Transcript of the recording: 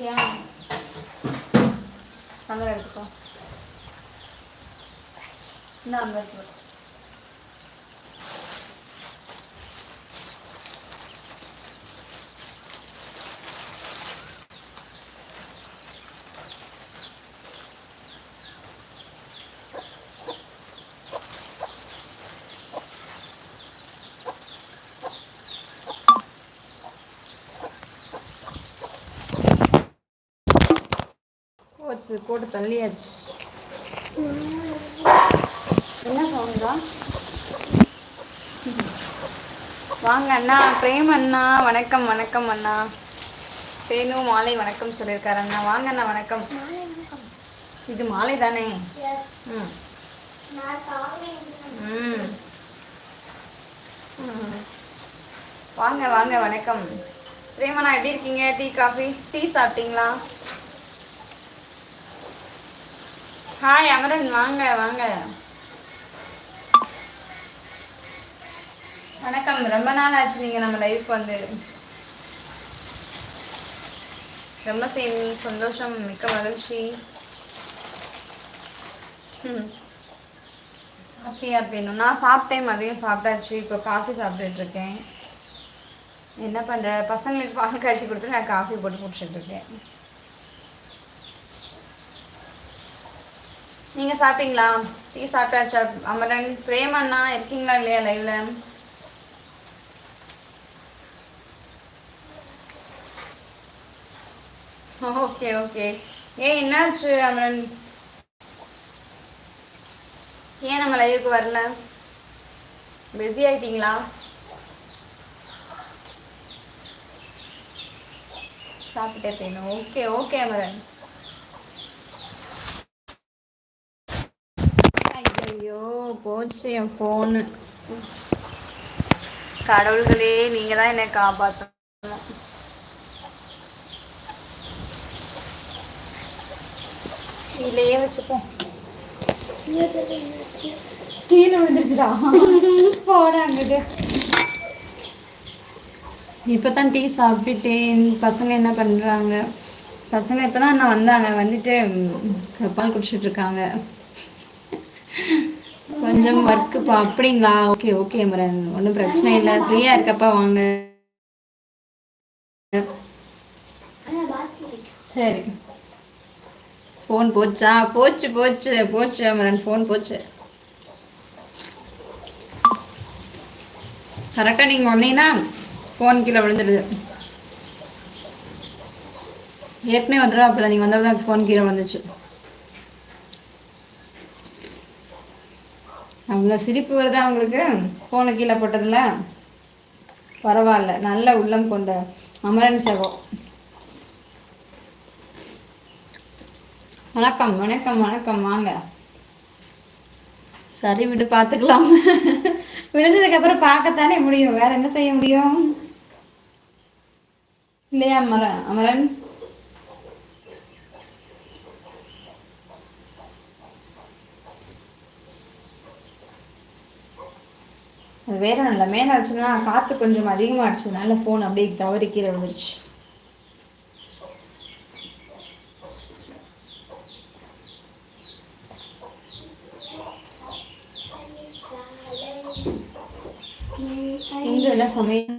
எடுத்துக்கிட்டியா? அங்கே எடுத்துக்கோ. இந்த அங்கே எடுத்துக்கோ. போச்சு, போட்டு தள்ளியாச்சு. என்ன சவுண்டா? வாங்க அண்ணா, பிரேம் அண்ணா வணக்கம். வணக்கம் அண்ணா. பேனு மாலை வணக்கம் சொல்லியிருக்காரு அண்ணா. வாங்க அண்ணா வணக்கம். இது மாலை தானே? ம் ம் வாங்க வாங்க வணக்கம். பிரேமண்ணா எப்படி இருக்கீங்க? டீ காஃபி டீ சாப்பிட்டீங்களா? ஹாய் அமரன், வாங்க வாங்க. வணக்கம். ரொம்ப நாள் ஆச்சு நீங்கள் நம்ம லைஃப் வந்து. ரொம்ப சந்தோஷம், மிக்க மகிழ்ச்சி. சாப்பிட்டியா வேணும்? நான் சாப்பிட்டேன், மதியம் சாப்பிட்டாச்சு. இப்போ காஃபி சாப்பிட்டுட்ருக்கேன். என்ன பண்ணுற, பசங்களுக்கு பால் காய்ச்சி கொடுத்து நான் காஃபி போட்டு குடிச்சிட்ருக்கேன். நீங்கள் சாப்பிட்டீங்களா? டீ சாப்பிட்டாச்சா? அமரன், பிரேமண்ணா இருக்கீங்களா இல்லையா லைவில்? Okay okay. ஏன் என்னாச்சு அமரன்? ஏன் நம்ம லைவுக்கு வரல? பிஸி ஆயிட்டீங்களா? சாப்பிட்டே தேனும். Okay okay Amaran. ஐயோ போச்சு என் ஃபோனு. கடவுள்களே, நீங்கள் தான் என்னை காப்பாற்றணும். கீழே வச்சுப்போம். கீழே விழுந்துருச்சுடா. போடாங்கிட்டு. இப்போ தான் டீ சாப்பிட்டுட்டேன். பசங்க என்ன பண்ணுறாங்க? பசங்க இப்போ தான் நான் வந்தாங்க, வந்துட்டு பால் குடிச்சிட்ருக்காங்க. கொஞ்சம் ஒர்க்குப்பா. அப்படிங்களா? ஓகே ஓகே அமரன், ஒன்றும் பிரச்சனை இல்லை. ஃப்ரீயாக இருக்கப்பா வாங்க. சரி. ஃபோன் போச்சா? போச்சு போச்சு போச்சு அமரன், ஃபோன் போச்சு. கரெக்டாக நீங்கள் வந்தீங்கன்னா ஃபோன் கீழே விழுந்துடுது. ஏற்கனவே வந்துடும். அப்படி தான் நீங்கள் வந்தப்போ தான் ஃபோன் கீழே வந்துச்சு. அவ்வளோ சிரிப்பு வருதா உங்களுக்கு ஃபோனை கீழே போட்டதில்ல? பரவாயில்ல, நல்ல உள்ளம் கொண்ட அமரன் சகோ. வணக்கம் வணக்கம் வணக்கம், வாங்க. சரி விடு, பார்த்துக்கலாம். விழுந்ததுக்கப்புறம் பார்க்கத்தானே முடியும், வேற என்ன செய்ய முடியும் இல்லையா அமரன்? அது வேற ஒன்றும் இல்லை, மேலே வச்சுன்னா காற்று கொஞ்சம் அதிகமாக அடிச்சதுனால ஃபோன் அப்படியே தவறி கீழே விழுந்துருச்சு. இங்கே எல்லாம் சமையல்